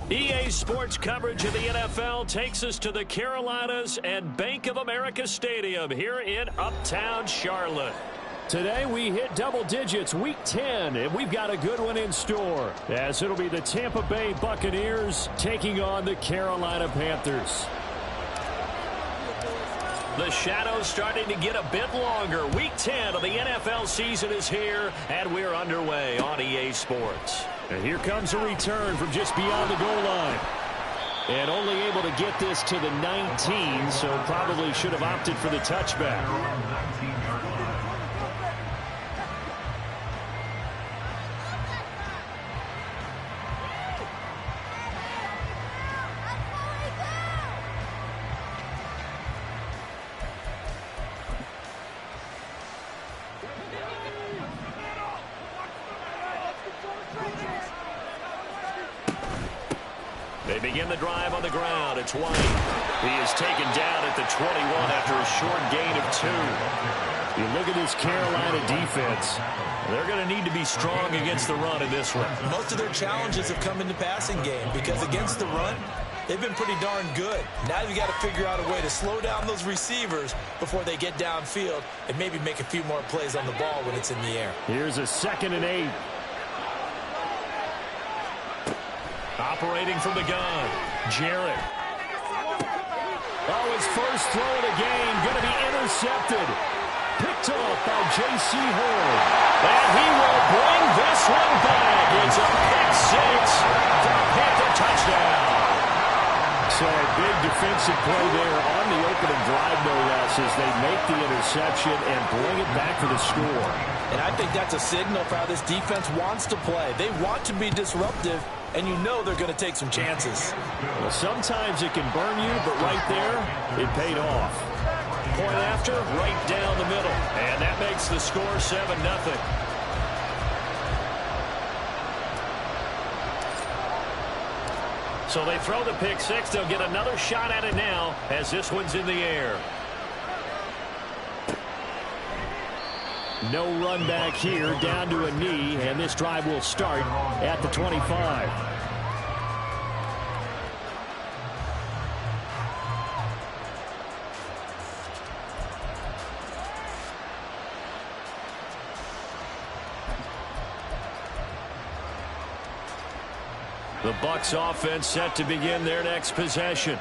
EA Sports coverage of the NFL takes us to the Carolinas and Bank of America Stadium here in Uptown Charlotte. Today we hit double digits, Week 10, and we've got a good one in store, as it'll be the Tampa Bay Buccaneers taking on the Carolina Panthers. The shadows starting to get a bit longer. Week 10 of the NFL season is here, and we're underway on EA Sports. And here comes a return from just beyond the goal line. And only able to get this to the 19, so probably should have opted for the touchback. They begin the drive on the ground. It's White. He is taken down at the 21 after a short gain of 2. You look at this Carolina defense. They're going to need to be strong against the run in this one. Most of their challenges have come in the passing game because against the run, they've been pretty darn good. Now you've got to figure out a way to slow down those receivers before they get downfield and maybe make a few more plays on the ball when it's in the air. Here's a 2nd and 8. Operating from the gun, Jarrett. Oh, his first throw of the game going to be intercepted. Picked off by J.C. Horn. And he will bring this one back. It's a pick 6 for a Panther touchdown. So a big defensive play there on the opening drive, no less, as they make the interception and bring it back for the score. And I think that's a signal for how this defense wants to play. They want to be disruptive, and you know they're going to take some chances. Well, sometimes it can burn you, but right there, it paid off. Point after, right down the middle. And that makes the score 7-0. So they throw the pick 6. They'll get another shot at it now as this one's in the air. No run back here, down to a knee, and this drive will start at the 25. The Bucs offense set to begin their next possession.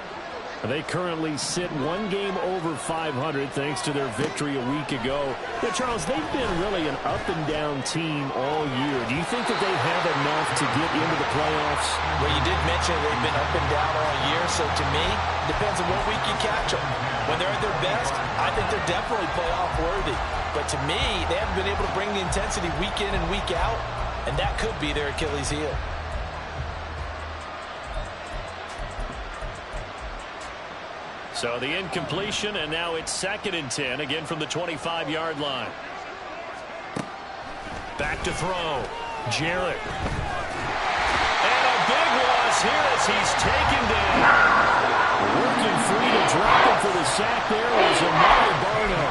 They currently sit one game over 500 thanks to their victory a week ago. But Charles, they've been really an up-and-down team all year. Do you think that they have enough to get into the playoffs? Well, you did mention they've been up and down all year, so to me, it depends on what week you catch them. When they're at their best, I think they're definitely playoff worthy. But to me, they haven't been able to bring the intensity week in and week out, and that could be their Achilles heel. So the incompletion, and now it's 2nd and 10, again from the 25-yard line. Back to throw. Jarrett. And a big loss here as he's taken down. Working free to drop him for the sack there was Amari Barno.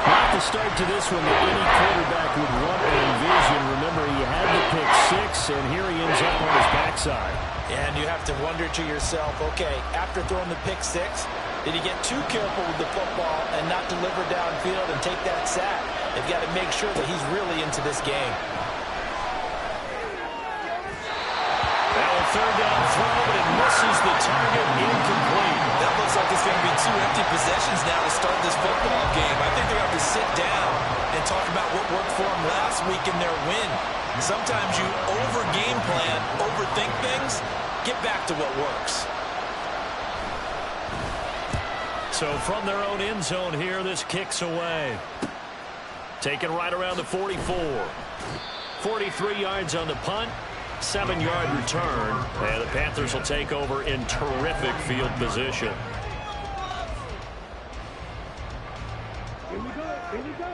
Not the start to this one that any quarterback would want or envision. Remember, he had the pick 6, and here he ends up on his backside. And you have to wonder to yourself, okay, after throwing the pick 6, did he get too careful with the football and not deliver downfield and take that sack? They've got to make sure that he's really into this game. Now a 3rd down throw, but it misses the target, incomplete. That looks like it's going to be 2 empty possessions now to start this football game. I think they're going to have to sit down and talk about what worked for them last week in their win. Sometimes you over-game plan, overthink things, get back to what works. So from their own end zone here, this kicks away. Taken right around the 44. 43 yards on the punt. 7-yard return. And the Panthers will take over in terrific field position. Here we go. Here we go.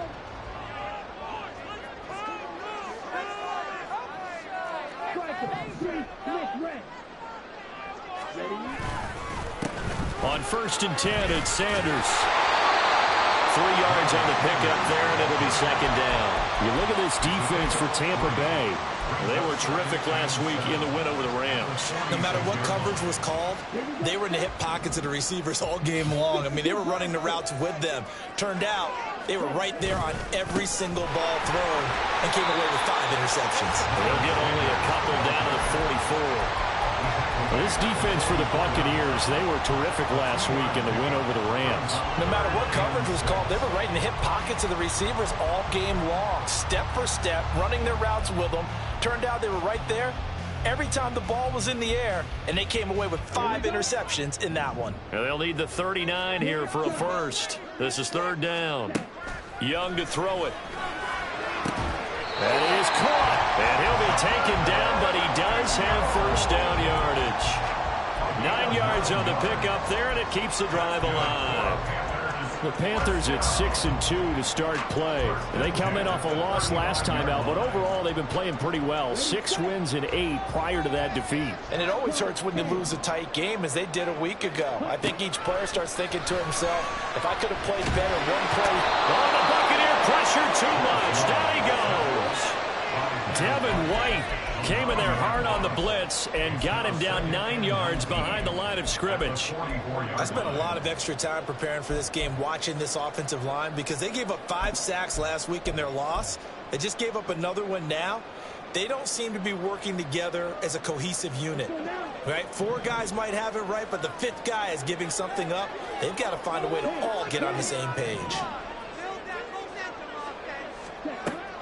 On 1st and 10, it's Sanders. 3 yards on the pickup there, and it'll be 2nd down. You look at this defense for Tampa Bay. They were terrific last week in the win over the Rams. No matter what coverage was called, they were in the hip pockets of the receivers all game long. I mean, they were running the routes with them. Turned out, they were right there on every single ball thrown and came away with 5 interceptions. They'll get only a couple down to the 44. This defense for the Buccaneers, they were terrific last week in the win over the Rams. No matter what coverage was called, they were right in the hip pockets of the receivers all game long. Step for step, running their routes with them. Turned out they were right there every time the ball was in the air, and they came away with 5 interceptions in that one. And they'll need the 39 here for a first. This is 3rd down. Young to throw it. That is caught. And he'll be taken down, but he does have 1st down yardage. 9 yards on the pickup there, and it keeps the drive alive. The Panthers at 6-2 to start play. They come in off a loss last time out, but overall they've been playing pretty well. 6 wins and 8 prior to that defeat. And it always hurts when you lose a tight game, as they did a week ago. I think each player starts thinking to himself, if I could have played better one play. Oh, the Buccaneer pressure too much. Down he goes. Devin White came in there hard on the blitz and got him down 9 yards behind the line of scrimmage. I spent a lot of extra time preparing for this game, watching this offensive line, because they gave up 5 sacks last week in their loss. They just gave up another one now. They don't seem to be working together as a cohesive unit. Right? 4 guys might have it right, but the 5th guy is giving something up. They've got to find a way to all get on the same page.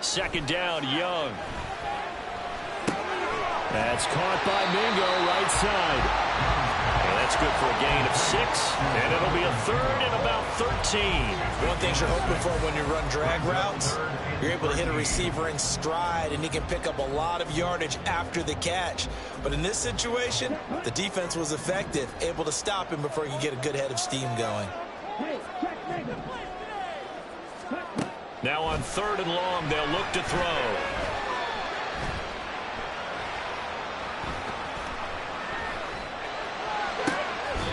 2nd down, Young. That's caught by Mingo, right side. And that's good for a gain of 6, and it'll be a 3rd and about 13. One thing you're hoping for when you run drag routes, you're able to hit a receiver in stride, and he can pick up a lot of yardage after the catch. But in this situation, the defense was effective, able to stop him before he could get a good head of steam going. Now on 3rd and long, they'll look to throw.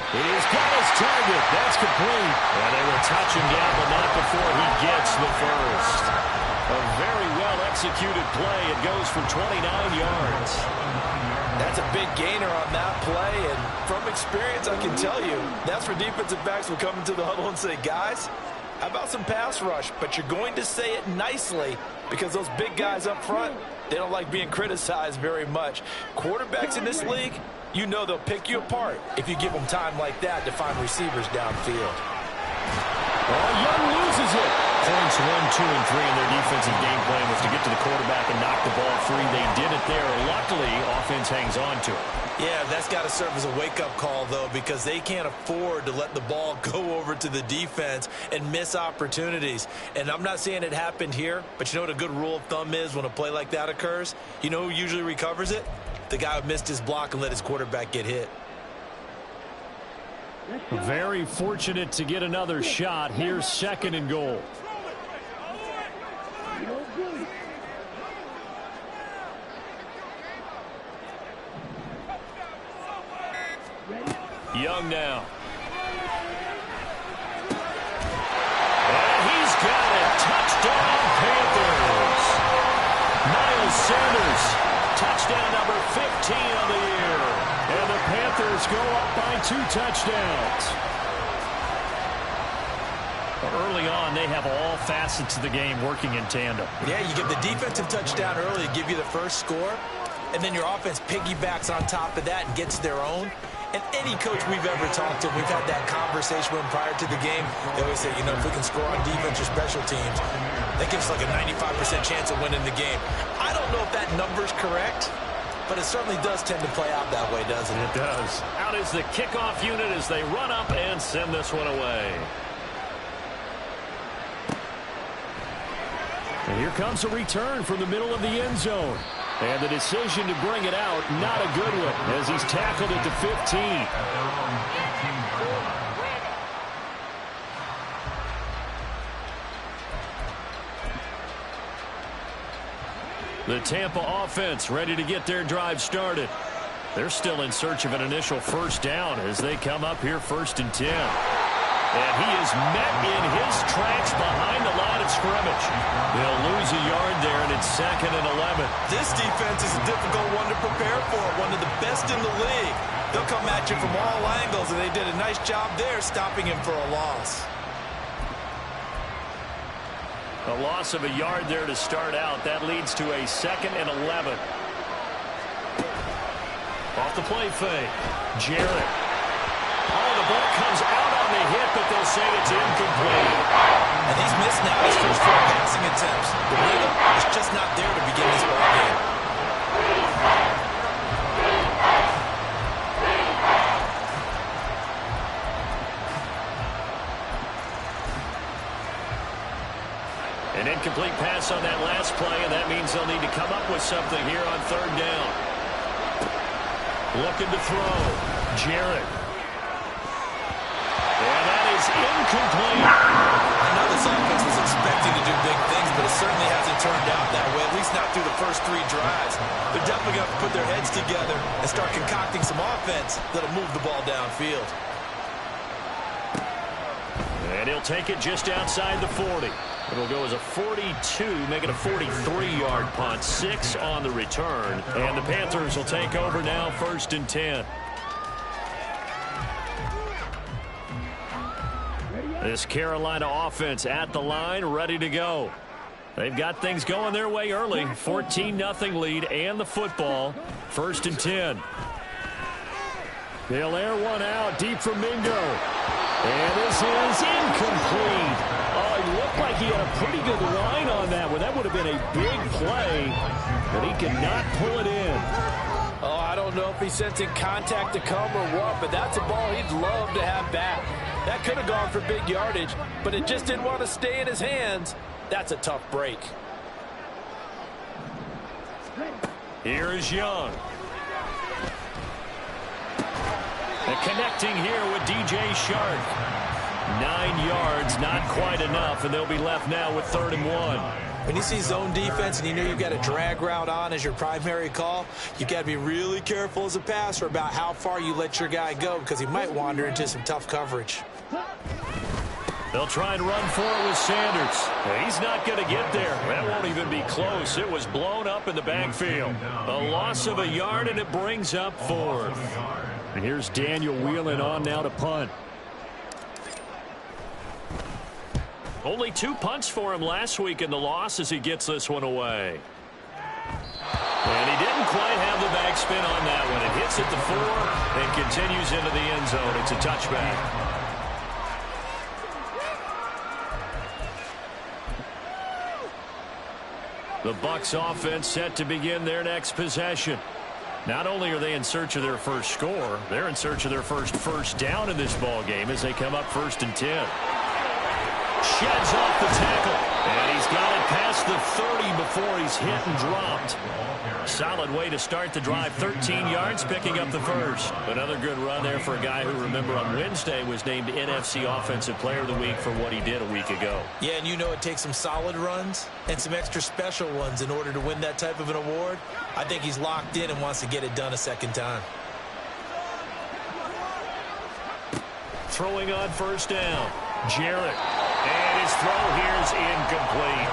He's got his target. That's complete. And they will touch him down, but not before he gets the first. A very well-executed play. It goes for 29 yards. That's a big gainer on that play, and from experience, I can tell you, that's where defensive backs will come into the huddle and say, guys, how about some pass rush? But you're going to say it nicely, because those big guys up front, they don't like being criticized very much. Quarterbacks in this league, you know they'll pick you apart if you give them time like that to find receivers downfield. Oh, Young loses it. Points 1, 2, and 3 in their defensive game plan was to get to the quarterback and knock the ball free. They did it there. Luckily, offense hangs on to it. Yeah, that's got to serve as a wake-up call, though, because they can't afford to let the ball go over to the defense and miss opportunities. And I'm not saying it happened here, but you know what a good rule of thumb is when a play like that occurs? You know who usually recovers it? The guy who missed his block and let his quarterback get hit. Very fortunate to get another shot. Here's 2nd and goal. Young now. And he's got it. Touchdown, Panthers. Miles Sanders, touchdown number 15 on the year. And the Panthers go up by 2 touchdowns. Early on, they have all facets of the game working in tandem. Yeah, you get the defensive touchdown early to give you the first score, and then your offense piggybacks on top of that and gets their own. And any coach we've ever talked to, we've had that conversation with them prior to the game. They always say, you know, if we can score on defense or special teams, that gives us like a 95% chance of winning the game. I don't know if that number's correct, but it certainly does tend to play out that way, doesn't it? It does. Out is the kickoff unit as they run up and send this one away. Here comes a return from the middle of the end zone. And the decision to bring it out, not a good one, as he's tackled at the 15. The Tampa offense ready to get their drive started. They're still in search of an initial first down as they come up here 1st and 10. And he is met in his tracks behind the line of scrimmage. They'll lose a yard there, and it's 2nd and 11. This defense is a difficult one to prepare for, one of the best in the league. They'll come at you from all angles, and they did a nice job there stopping him for a loss. A loss of a yard there to start out. That leads to a 2nd and 11. Off the play fake. Jarrett. Oh, the ball comes out on the hit, but they'll say it's incomplete. And he's missed now his first 4 passing attempts. The rhythm is just not there to begin this ball game. An incomplete pass on that last play, and that means they'll need to come up with something here on 3rd down. Looking to throw. Jarrett. And that is incomplete. I know this offense was expecting to do big things, but it certainly hasn't turned out that way, at least not through the first 3 drives. They're definitely going to put their heads together and start concocting some offense that'll move the ball downfield. And he'll take it just outside the 40. It'll go as a 42, make it a 43-yard punt. 6 on the return. And the Panthers will take over now, 1st and 10. This Carolina offense at the line, ready to go. They've got things going their way early. 14-0 lead and the football. 1st and 10. They'll air one out deep from Mingo. And this is incomplete. Oh, it looked like he had a pretty good line on that one. That would have been a big play, but he could not pull it in. Oh, I don't know if he's sensing contact to come or what, but that's a ball he'd love to have back. That could have gone for big yardage, but it just didn't want to stay in his hands. That's a tough break. Here is Young. And connecting here with DJ Shark. 9 yards, not quite enough, and they'll be left now with 3rd and 1. When you see zone defense and you know you've got a drag route on as your primary call, you've got to be really careful as a passer about how far you let your guy go because he might wander into some tough coverage. They'll try and run for it with Sanders. He's not going to get there. That won't even be close. It was blown up in the backfield. A loss of a yard, and it brings up 4th. And here's Daniel Whelan on now to punt. Only 2 punts for him last week in the loss as he gets this one away. And he didn't quite have the backspin on that one. It hits at the 4 and continues into the end zone. It's a touchback. The Bucs offense set to begin their next possession. Not only are they in search of their first score, they're in search of their first down in this ball game as they come up 1st and 10. Sheds off the tackle, and he's got it past the 30 before he's hit and dropped. Solid way to start the drive. 13 yards, picking up the first. Another good run there for a guy who, remember, on Wednesday was named NFC Offensive Player of the Week for what he did a week ago. Yeah, and you know it takes some solid runs and some extra special ones in order to win that type of an award. I think he's locked in and wants to get it done a second time. Throwing on 1st down. Jarrett. And his throw here is incomplete.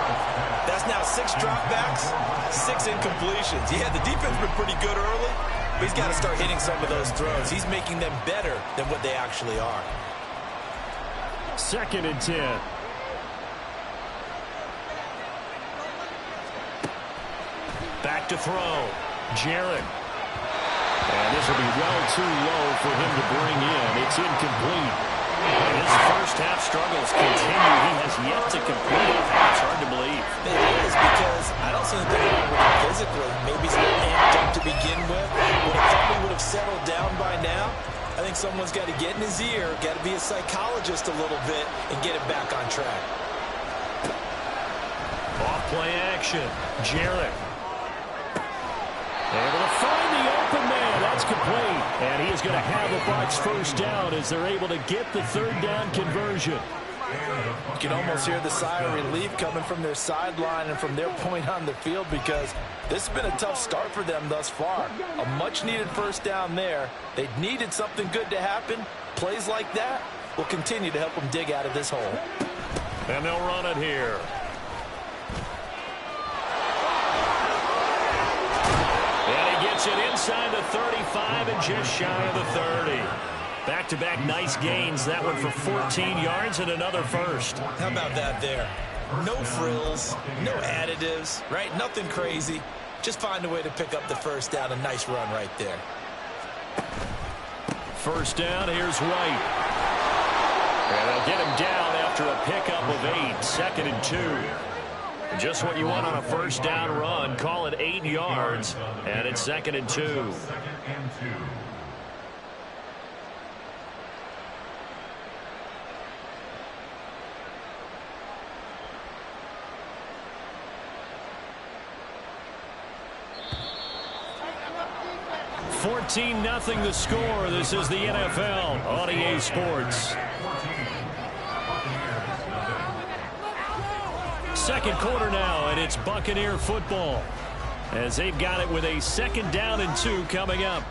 That's now 6 dropbacks, 6 incompletions. Yeah, the defense been pretty good early, but he's got to start hitting some of those throws. He's making them better than what they actually are. 2nd and 10. Back to throw. Jarrett. And this will be well too low for him to bring in. It's incomplete. His first half struggles continue. He has yet to complete it. It's hard to believe. It is, because I don't see anything wrong with him physically. Maybe he's a little amped up to begin with. Would have thought he would have settled down by now. I think someone's got to get in his ear, got to be a psychologist a little bit, and get it back on track. Off Play action. Jarrett. Able to find the open man. That's complete. And he is going to have a Bucs first down as they're able to get the third down conversion. You can almost hear the sigh of relief coming from their sideline and from their point on the field, because this has been a tough start for them thus far. A much-needed first down there. They needed something good to happen. Plays like that will continue to help them dig out of this hole. And they'll run it here. And he gets it inside the 35 and just shy of the 30. Back-to-back nice gains. That one for 14 yards and another first. How about that there? No frills, no additives, right? Nothing crazy. Just find a way to pick up the first down. A nice run right there. First down, here's White. And they'll get him down after a pickup of 8. 2nd and 2. Just what you want on a first down run. Call it 8 yards. And it's 2nd and 2. 14-0 the score. This is the NFL on EA Sports. Second quarter now, and it's Buccaneer football as they've got it with a 2nd down and 2 coming up.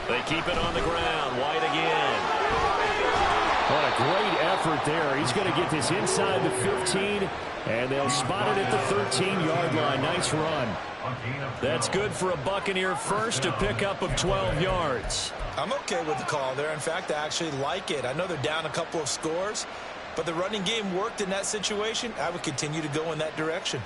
They keep it on the ground. White again. What a great effort there. He's going to get this inside the 15, and they'll spot it at the 13-yard line. Nice run. That's good for a Buccaneer first, a pickup of 12 yards. I'm okay with the call there. In fact, I actually like it. I know they're down a couple of scores, but the running game worked in that situation. I would continue to go in that direction.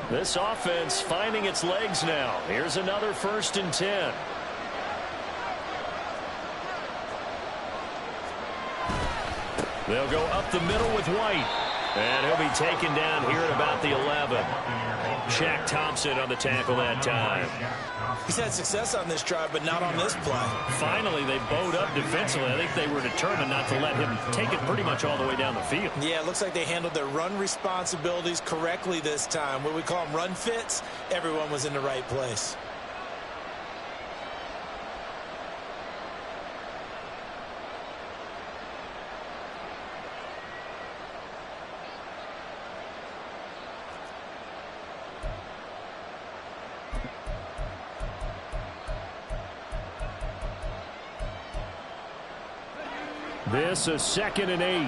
This offense finding its legs now. Here's another 1st and 10. They'll go up the middle with White. And he'll be taken down here at about the 11. Shaq Thompson on the tackle that time. He's had success on this drive, but not on this play. Finally, they bowed up defensively. I think they were determined not to let him take it pretty much all the way down the field. Yeah, it looks like they handled their run responsibilities correctly this time. What we call them run fits, everyone was in the right place. This is 2nd and 8.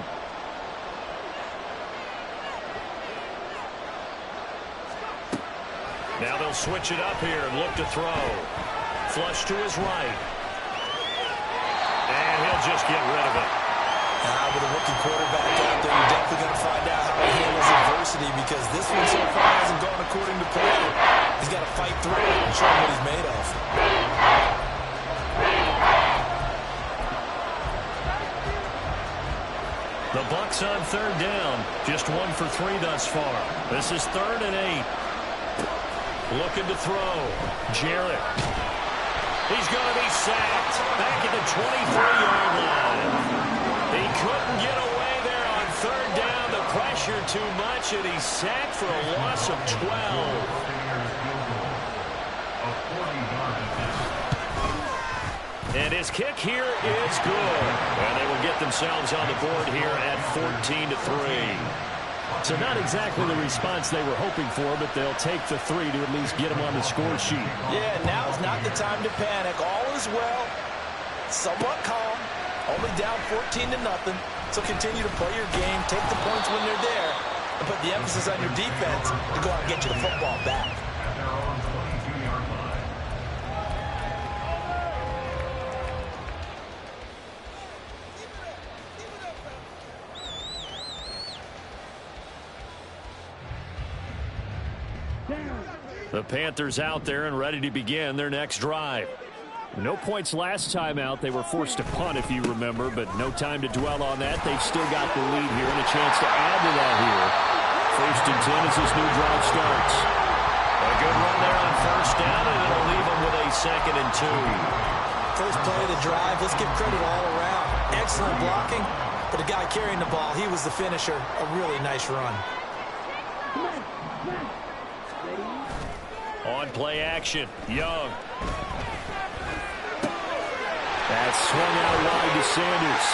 Now they'll switch it up here and look to throw. Flush to his right. And he'll just get rid of it. With a rookie quarterback out there, you're definitely going to find out how he handles adversity, because this one so far hasn't gone according to plan. He's got to fight through it and show him what he's made of. The Bucs on 3rd down. Just 1 for 3 thus far. This is 3rd and 8. Looking to throw. Jarrett. He's going to be sacked. Back at the 23-yard line. He couldn't get away there on 3rd down. The pressure too much, and he's sacked for a loss of 12. And his kick here is good. And they will get themselves on the board here at 14-3. So not exactly the response they were hoping for, but they'll take the 3 to at least get them on the score sheet. Yeah, now's not the time to panic. All is well. Somewhat calm. Only down 14-0. So continue to play your game, take the points when they're there, and put the emphasis on your defense to go out and get you the football back. The Panthers out there and ready to begin their next drive. No points last time out. They were forced to punt, if you remember, but no time to dwell on that. They've still got the lead here and a chance to add to that here. 1st and 10 as this new drive starts. A good run there on 1st down, and it'll leave them with a 2nd and 2. First play of the drive, let's give credit all around. Excellent blocking, but the guy carrying the ball, he was the finisher. A really nice run. On play action, Young. That's swung out wide to Sanders.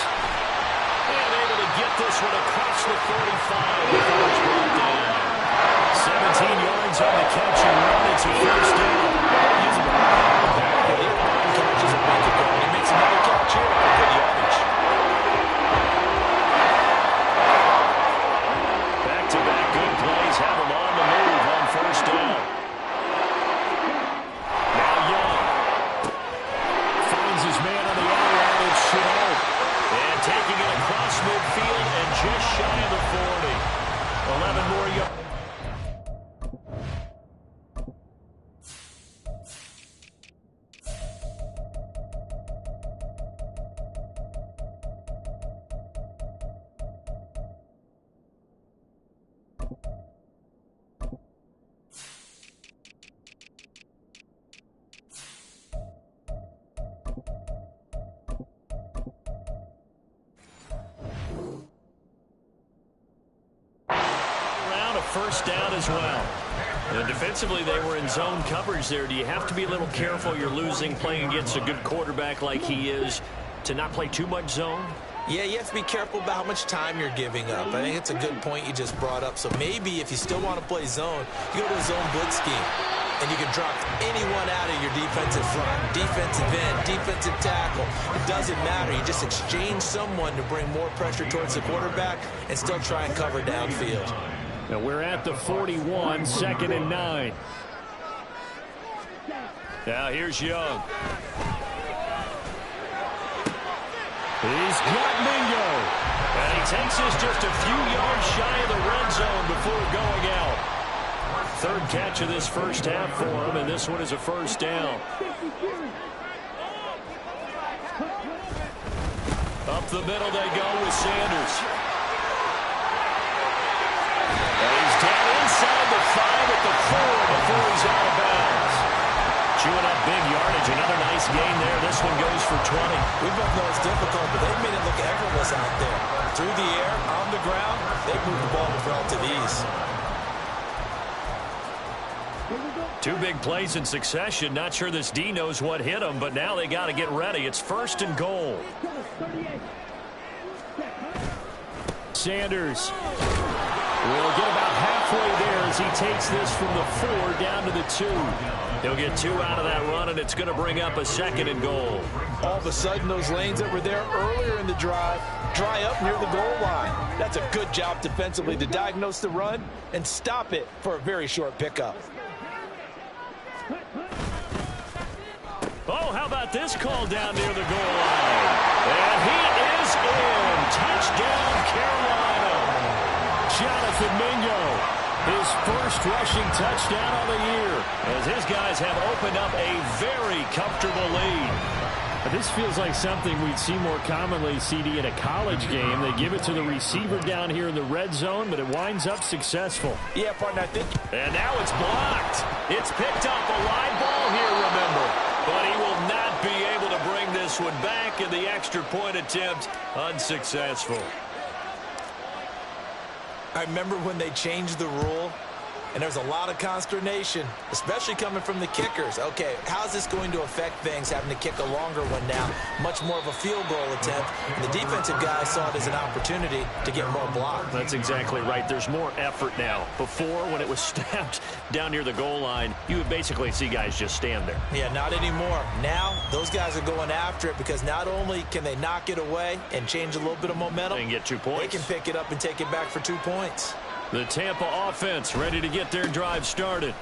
And able to get this one across the 45 before it's brought down. 17 yards on the catch and run. It's a 1st down. They're using the back. He had 9 catches a week ago, and he makes another catch here for good yardage. Back-to-back good plays have him on the move on 1st down. Now Young finds his man on the outer line. It's Chanel. And taking it across midfield and just shy of the 40. 11 more yards. First down as well. And defensively, they were in zone coverage there. Do you have to be a little careful? You're losing playing against a good quarterback like he is to not play too much zone? Yeah, you have to be careful about how much time you're giving up. I think it's a good point you just brought up. So maybe if you still want to play zone, you go to a zone blitz scheme. And you can drop anyone out of your defensive front, defensive end, defensive tackle. It doesn't matter. You just exchange someone to bring more pressure towards the quarterback and still try and cover downfield. Now we're at the 41, 2nd and 9. Now here's Young. He's got Mingo. And he takes this just a few yards shy of the red zone before going out. 3rd catch of this 1st half for him, and this one is a 1st down. Up the middle they go with Sanders. And he's down inside the 5 at the 4 before he's out of bounds. Chewing up big yardage. Another nice gain there. This one goes for 20. We both know it's difficult, but they've made it look effortless out there. Through the air, on the ground, they've moved the ball with relative ease. 2 big plays in succession. Not sure this D knows what hit him, but now they got to get ready. It's 1st and goal. Sanders will get about halfway there as he takes this from the 4 down to the 2. He'll get 2 out of that run, and it's going to bring up a 2nd and goal. All of a sudden, those lanes that were there earlier in the drive dry up near the goal line. That's a good job defensively to diagnose the run and stop it for a very short pickup. Oh, how about this call down near the goal line? And he is in. Touchdown, Carolina. Jonathan Mingo, his first rushing touchdown of the year, as his guys have opened up a very comfortable lead. This feels like something we'd see more commonly, CD, in a college game. They give it to the receiver down here in the red zone, but it winds up successful. Yeah, partner, I think. And now it's blocked. It's picked up a live ball here, remember. But he will not be able to bring this one back, and the extra point attempt unsuccessful. I remember when they changed the rule, and there's a lot of consternation, especially coming from the kickers. Okay, how's this going to affect things, having to kick a longer one now? Much more of a field goal attempt. And the defensive guys saw it as an opportunity to get more block. That's exactly right. There's more effort now. Before, when it was snapped down near the goal line, you would basically see guys just stand there. Yeah, not anymore. Now, those guys are going after it because not only can they knock it away and change a little bit of momentum, and get 2 points. they can pick it up and take it back for 2 points. The Tampa offense ready to get their drive started.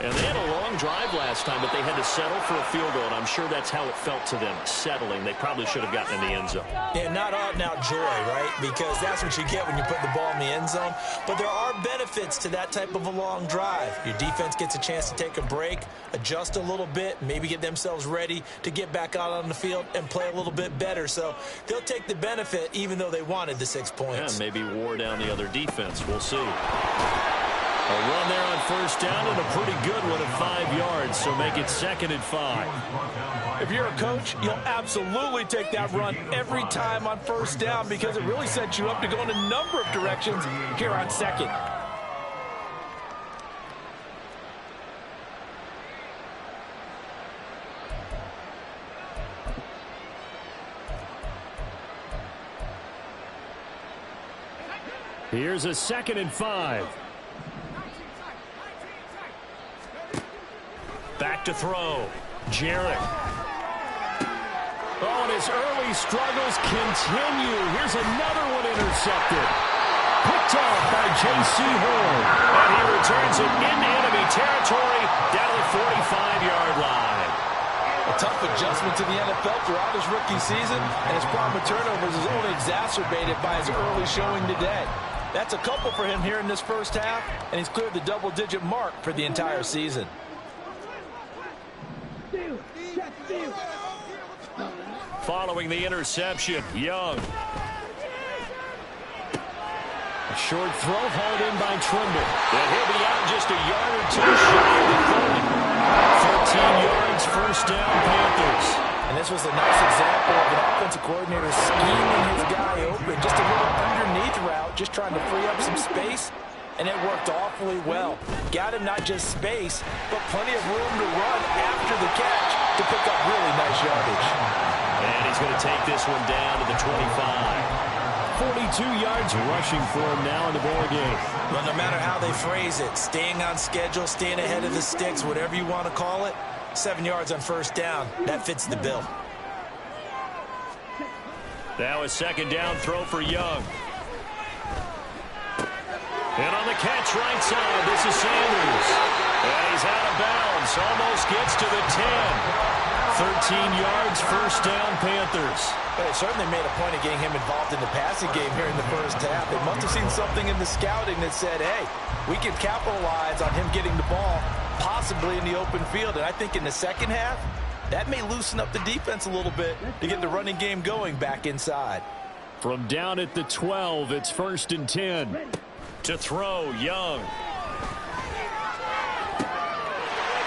And they had a long drive last time, but they had to settle for a field goal, and I'm sure that's how it felt to them, settling. They probably should have gotten in the end zone. Yeah, not out-and-out joy, right? Because that's what you get when you put the ball in the end zone. But there are benefits to that type of a long drive. Your defense gets a chance to take a break, adjust a little bit, maybe get themselves ready to get back out on the field and play a little bit better. So they'll take the benefit even though they wanted the 6 points. Yeah, maybe wore down the other defense. We'll see. A run there on first down and a pretty good one at 5 yards, so make it 2nd and 5. If you're a coach, you'll absolutely take that run every time on first down because it really sets you up to go in a number of directions here on 2nd. Here's a 2nd and 5. Back to throw. Jarrett. Oh, and his early struggles continue. Here's another one intercepted. Picked off by J.C. Horn. And he returns it into enemy territory down to the 45-yard line. A tough adjustment to the NFL throughout his rookie season, and his problem with turnovers is only exacerbated by his early showing today. That's a couple for him here in this first half, and he's cleared the double-digit mark for the entire season. Following the interception, Young. A short throw hauled in by Trimble. And he'll be out just a yard or two shy of the 30. 13 yards, first down, Panthers. And this was a nice example of an offensive coordinator scheming his guy open. Just a little underneath route, just trying to free up some space. And it worked awfully well. Got him not just space, but plenty of room to run after the catch to pick up really nice yardage. And he's going to take this one down to the 25. 42 yards rushing for him now in the ball game. Well, no matter how they phrase it, staying on schedule, staying ahead of the sticks, whatever you want to call it, 7 yards on first down, that fits the bill. Now a 2nd down throw for Young. And on the catch right side, this is Sanders. And he's out of bounds, almost gets to the 10. 13 yards, first down, Panthers. But it certainly made a point of getting him involved in the passing game here in the first half. They must have seen something in the scouting that said, hey, we can capitalize on him getting the ball, possibly in the open field. And I think in the second half, that may loosen up the defense a little bit to get the running game going back inside. From down at the 12, it's 1st and 10. To throw, Young.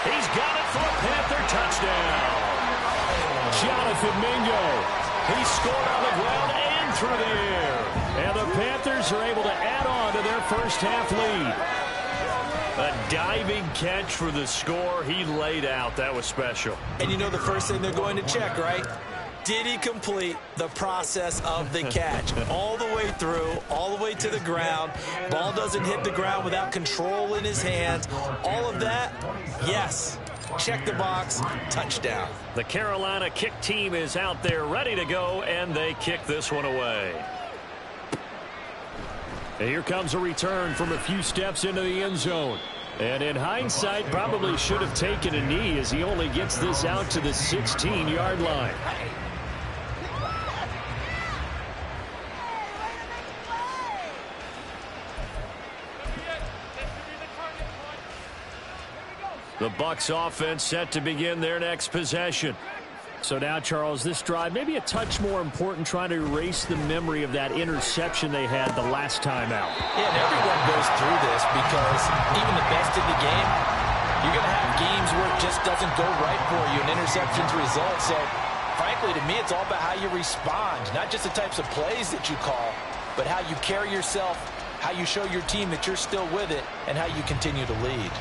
He's got it for a Panther touchdown. Jonathan Mingo. He scored on the ground and through the air. And the Panthers are able to add on to their first half lead. A diving catch for the score. He laid out. That was special. And you know the first thing they're going to check, right? Did he complete the process of the catch? All the way through, all the way to the ground. Ball doesn't hit the ground without control in his hands. All of that, yes. Check the box, touchdown. The Carolina kick team is out there ready to go, and they kick this one away. And here comes a return from a few steps into the end zone. And in hindsight, probably should have taken a knee as he only gets this out to the 16-yard line. The Bucs offense set to begin their next possession. So now, Charles, this drive maybe a touch more important, trying to erase the memory of that interception they had the last time out. Yeah, and everyone goes through this because even the best in the game, you're going to have games where it just doesn't go right for you, and interceptions result. So, frankly, to me, it's all about how you respond, not just the types of plays that you call, but how you carry yourself, how you show your team that you're still with it, and how you continue to lead.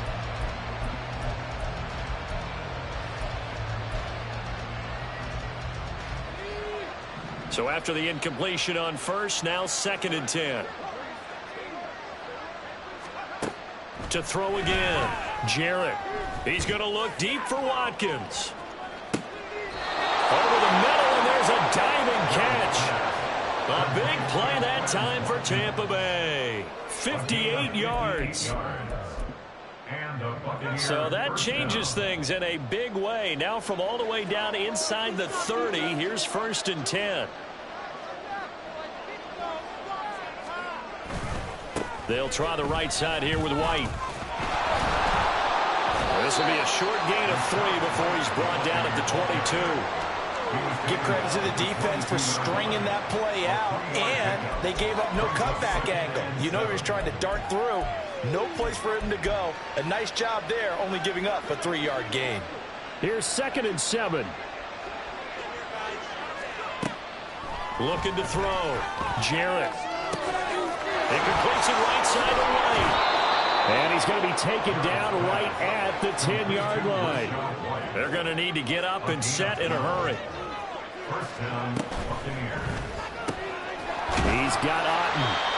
So after the incompletion on first, now 2nd and 10. To throw again, Jarrett. He's going to look deep for Watkins. Over the middle, and there's a diving catch. A big play that time for Tampa Bay. 58 yards. So that changes things in a big way. Now from all the way down inside the 30, here's 1st and 10. They'll try the right side here with White. This will be a short gain of 3 before he's brought down at the 22. Give credit to the defense for stringing that play out, and they gave up no cutback angle. You know he was trying to dart through. No place for him to go. A nice job there, only giving up a 3-yard gain. Here's 2nd and 7. Looking to throw. Jarrett. He completes it right side to White. And he's going to be taken down right at the 10-yard line. They're going to need to get up and set in a hurry. He's got Otten.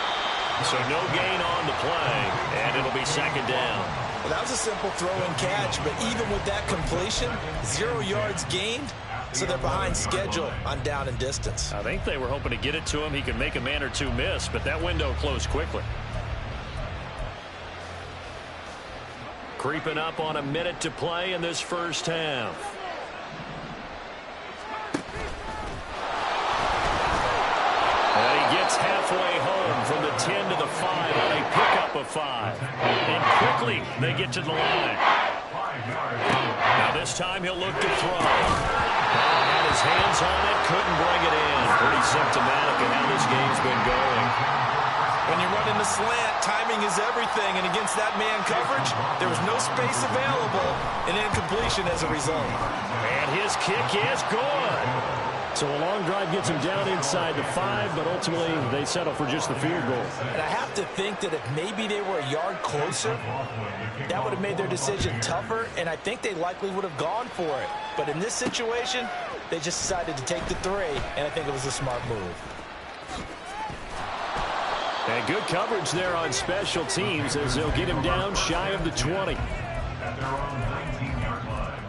So no gain on the play, and it'll be 2nd down. Well, that was a simple throw and catch, but even with that completion, 0 yards gained, so they're behind schedule on down and distance. I think they were hoping to get it to him. He could make a man or two miss, but that window closed quickly. Creeping up on a minute to play in this first half. And he gets halfway home from the 10 to the 5 on a pickup of 5. And quickly they get to the line. Now this time he'll look to throw. Had his hands on it, couldn't bring it in. Pretty symptomatic of how this game's been going. When you're running the slant, timing is everything, and against that man coverage, there was no space available, and incompletion as a result. And his kick is good. So a long drive gets him down inside the 5, but ultimately they settle for just the field goal. And I have to think that if maybe they were a yard closer, that would have made their decision tougher, and I think they likely would have gone for it. But in this situation, they just decided to take the 3, and I think it was a smart move. And good coverage there on special teams as they'll get him down shy of the 20. At their own 19-yard line.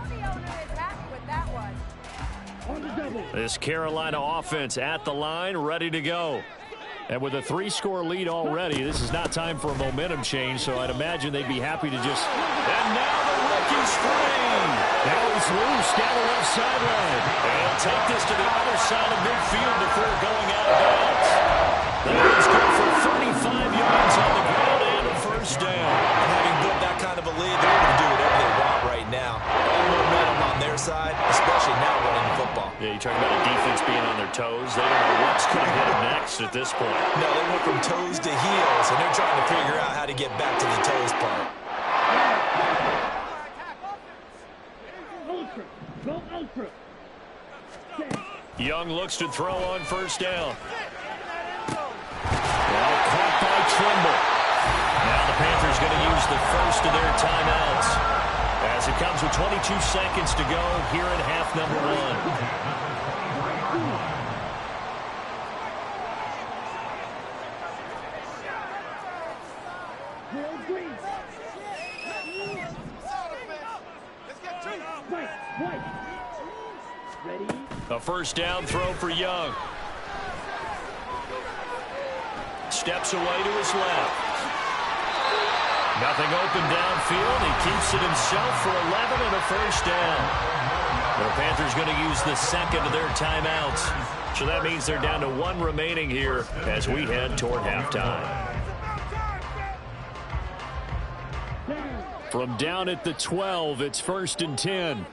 The owner is happy with that one. On the double. This Carolina offense at the line, ready to go. And with a 3-score lead already, this is not time for a momentum change, so I'd imagine they'd be happy to just... And now the rookie's free. Now he's loose down the left sideline. And he'll take this to the other side of midfield before going out of bounds. That is good for 35 yards on the ground and a 1st down. And having built that kind of a lead, they're able to do whatever they want right now. All momentum on their side, especially now running the football. Yeah, you talk about a defense being on their toes. They don't know what's going to hit them next at this point. No, they went from toes to heels, and they're trying to figure out how to get back to the toes part. Ultra. Go ultra. Young looks to throw on 1st down. Well, caught by Trimble. Now the Panthers going to use the first of their timeouts as it comes with 22 seconds to go here in half number 1. A 1st down throw for Young. Steps away to his left. Nothing open downfield. He keeps it himself for 11 and a 1st down. The Panthers going to use the 2nd of their timeouts. So that means they're down to 1 remaining here as we head toward halftime. From down at the 12, it's 1st and 10.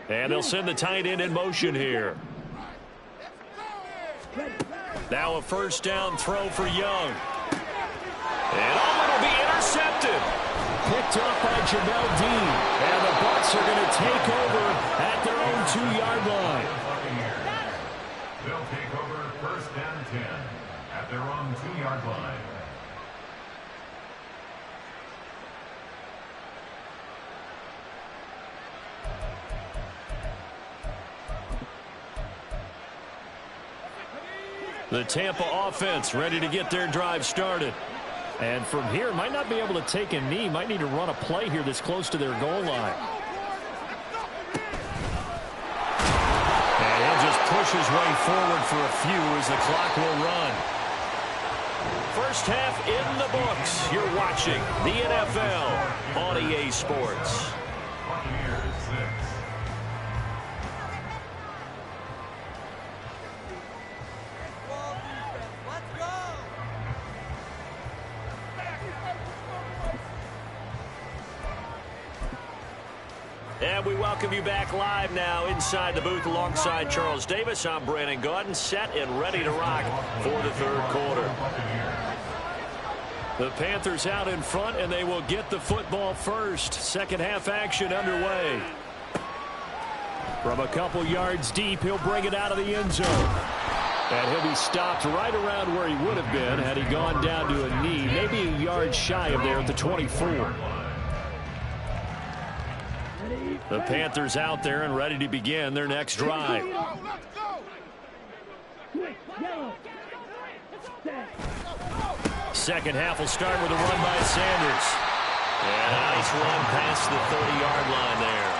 And they'll send the tight end in motion here. Now a 1st down throw for Young. And it'll be intercepted. Picked up by Jamel Dean. And the Bucs are going to take over at their own 2-yard line. They'll take over 1st and 10 at their own 2-yard line. The Tampa offense ready to get their drive started. And from here, might not be able to take a knee. Might need to run a play here that's close to their goal line. And he'll just push his way forward for a few as the clock will run. First half in the books. You're watching the NFL on EA Sports. Buccaneers 6. And we welcome you back live now inside the booth alongside Charles Davis. I'm Brandon Gaudin, set and ready to rock for the third quarter. The Panthers out in front, and they will get the football first. Second half action underway. From a couple yards deep, he'll bring it out of the end zone. And he'll be stopped right around where he would have been had he gone down to a knee, maybe a yard shy of there at the 24. The Panthers out there and ready to begin their next drive. Second half will start with a run by Sanders. And a nice run past the 30-yard line there.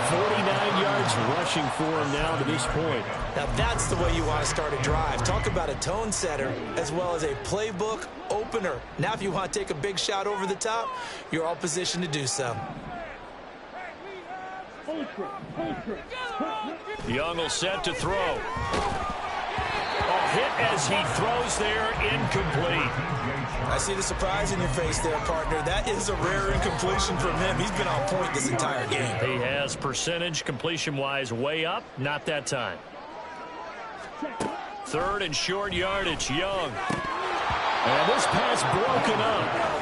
49 yards rushing for him now to this point. Now that's the way you want to start a drive. Talk about a tone setter as well as a playbook opener. Now if you want to take a big shot over the top, you're all positioned to do so. Young will set to throw. A hit as he throws there, incomplete. I see the surprise in your face there, partner. That is a rare incompletion from him. He's been on point this entire game. He has percentage completion-wise way up, not that time. Third and short yardage, Young. And this pass broken up.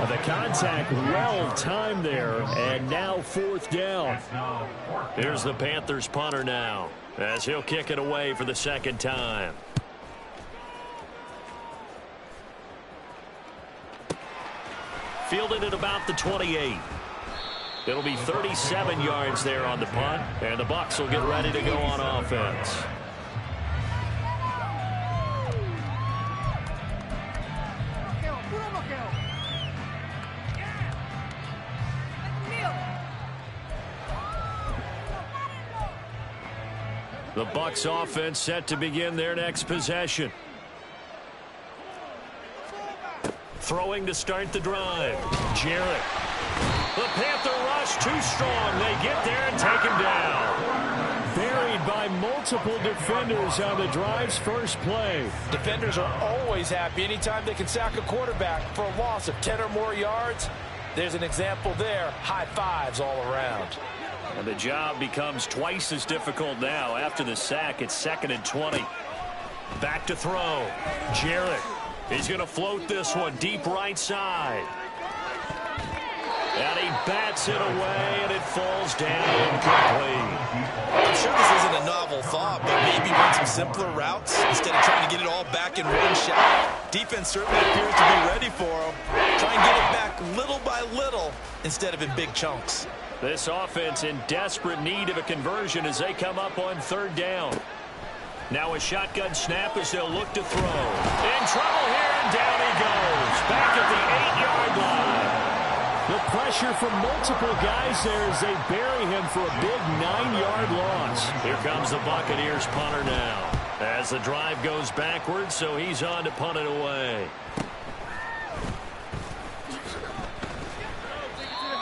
The contact well timed there, and now fourth down. Here's the Panthers punter now, as he'll kick it away for the second time. Fielded at about the 28. It'll be 37 yards there on the punt, and the Bucs will get ready to go on offense. The Bucs offense set to begin their next possession. Throwing to start the drive. Jarrett. The Panther rush too strong. They get there and take him down. Buried by multiple defenders on the drive's first play. Defenders are always happy anytime they can sack a quarterback for a loss of 10 or more yards. There's an example there. High fives all around. And the job becomes twice as difficult now. After the sack, it's 2nd and 20. Back to throw. Jarrett. He's going to float this one deep right side. And he bats it away, and it falls down incomplete. I'm sure this isn't a novel thought, but maybe run some simpler routes instead of trying to get it all back in one shot. Defense certainly appears to be ready for him. Try and get it back little by little instead of in big chunks. This offense in desperate need of a conversion as they come up on third down. Now a shotgun snap as they'll look to throw. In trouble here, and down he goes. Back at the 8-yard line. The pressure from multiple guys there as they bury him for a big 9-yard loss. Here comes the Buccaneers punter now. As the drive goes backwards, so he's on to punt it away.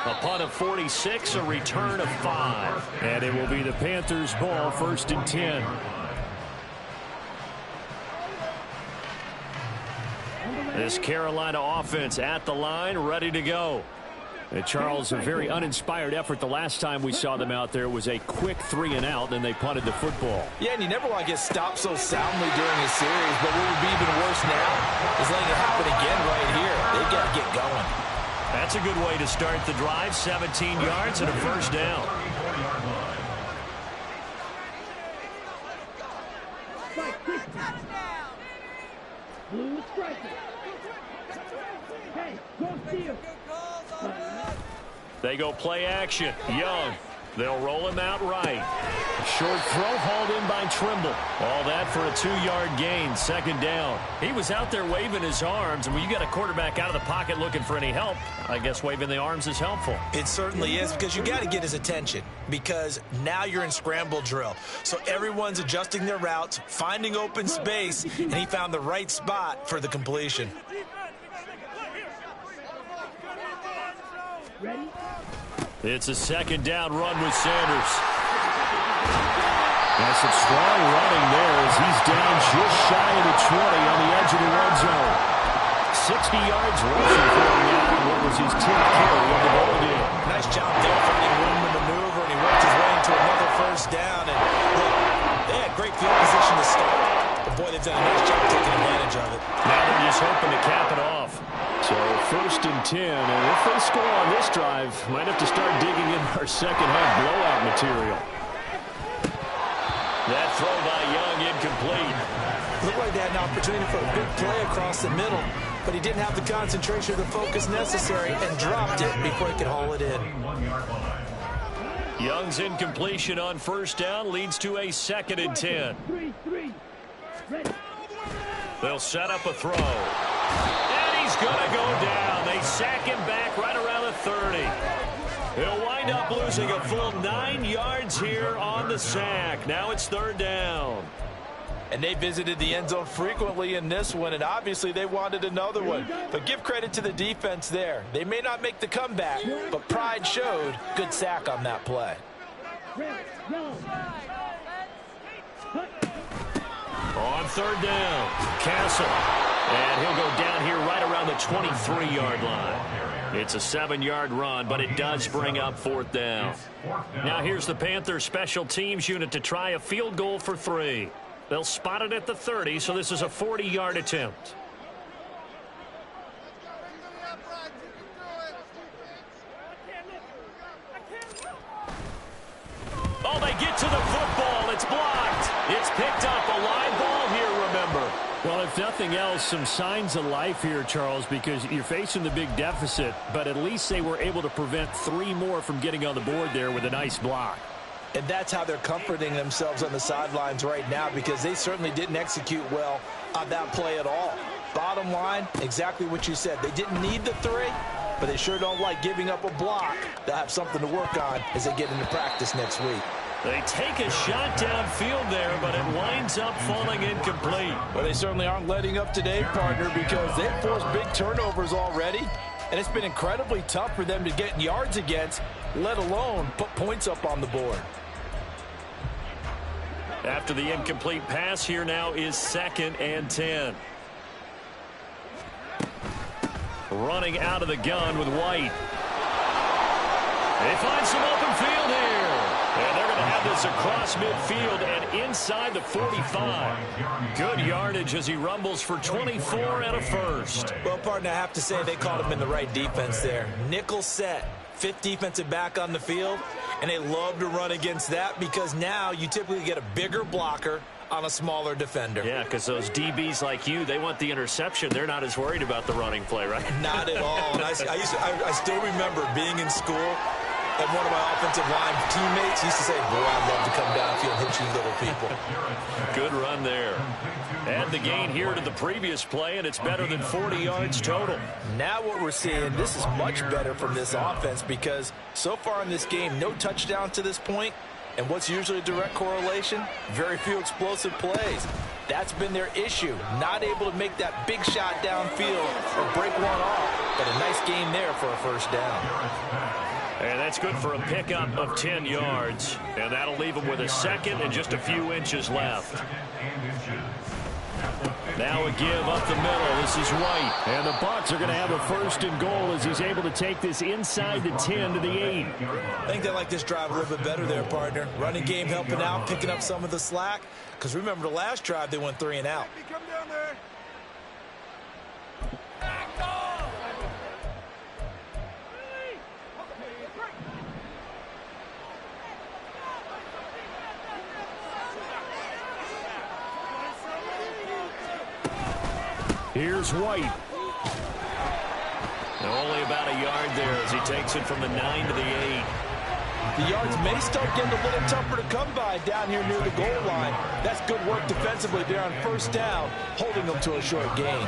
A punt of 46, a return of 5. And it will be the Panthers' ball, 1st and 10. This Carolina offense at the line, ready to go. And Charles, a very uninspired effort the last time we saw them out there was a quick 3-and-out, and they punted the football. Yeah, and you never want to get stopped so soundly during a series, but what would be even worse now is letting it happen again right here. They've got to get going. That's a good way to start the drive. 17 yards and a first down. They go play action. Young They'll roll him out right. Short throw hauled in by Trimble. All that for a 2-yard gain, second down. He was out there waving his arms, and when you got a quarterback out of the pocket looking for any help, I guess waving the arms is helpful. It certainly is, because you got to get his attention, because now you're in scramble drill. So everyone's adjusting their routes, finding open space, and he found the right spot for the completion. It's a second down run with Sanders. That's some strong running there as he's down just shy of the 20 on the edge of the red zone. 60 yards rushing for him now. What was his 10th carry of the ball game? Nice job there finding room to maneuver, and he worked his way into another first down. And look, they had great field position to start. But boy, they've done a nice job taking advantage of it. Now they're just hoping to cap it off. So first and 10, and if they score on this drive, might have to start digging in our second half blowout material. That throw by Young incomplete. Looked like they had an opportunity for a big play across the middle, but he didn't have the concentration or the focus necessary and dropped it before he could haul it in. Young's incompletion on first down leads to a second and 10. They'll set up a throw. And he's going to go down. They sack him back right around the 30. He'll wind up losing a full 9 yards here on the sack. Now it's third down. And they visited the end zone frequently in this one, and obviously they wanted another one. But give credit to the defense there. They may not make the comeback, but pride showed. Good sack on that play. On third down, Castle. And he'll go down here right around the 23-yard line. It's a 7-yard run, but it does bring up fourth down. Now here's the Panthers special teams unit to try a field goal for 3. They'll spot it at the 30, so this is a 40-yard attempt. Oh, they get to the football. It's blocked. It's picked up. A live ball here, remember. Well, if nothing else, some signs of life here, Charles, because you're facing the big deficit, but at least they were able to prevent 3 more from getting on the board there with a nice block. And that's how they're comforting themselves on the sidelines right now, because they certainly didn't execute well on that play at all. Bottom line, exactly what you said. They didn't need the 3, but they sure don't like giving up a block. They'll have something to work on as they get into practice next week. They take a shot downfield there, but it winds up falling incomplete. Well, they certainly aren't letting up today, partner, because they've forced big turnovers already, and it's been incredibly tough for them to get yards against, let alone put points up on the board. After the incomplete pass, here now is second and 10. Running out of the gun with White. They find some open field here. And they're going to have this across midfield and inside the 45. Good yardage as he rumbles for 24 and a first. Well, partner, I have to say they called him in the right defense there. Nickel set, 5th defensive back on the field, and they love to run against that because now you typically get a bigger blocker on a smaller defender. Yeah, because those DBs like you, they want the interception. They're not as worried about the running play, right? Not at all. And I still remember being in school, and one of my offensive line teammates used to say, boy, I'd love to come downfield and hit you little people. Good run there. Add the gain here to the previous play, and it's better than 40 yards total. Now what we're seeing, this is much better from this offense because so far in this game, no touchdown to this point. And what's usually a direct correlation? Very few explosive plays. That's been their issue. Not able to make that big shot downfield or break one off. But a nice gain there for a first down. And that's good for a pickup of 10 yards. And that'll leave him with a second and just a few inches left. Now a give up the middle. This is White. And the Bucs are going to have a first and goal as he's able to take this inside the 10 to the 8. I think they like this drive a little bit better there, partner. Running game helping out, picking up some of the slack. Because remember the last drive, they went 3 and out. Here's White. Only about a yard there as he takes it from the 9 to the 8. The yards may start getting a little tougher to come by down here near the goal line. That's good work defensively there on first down, holding them to a short gain.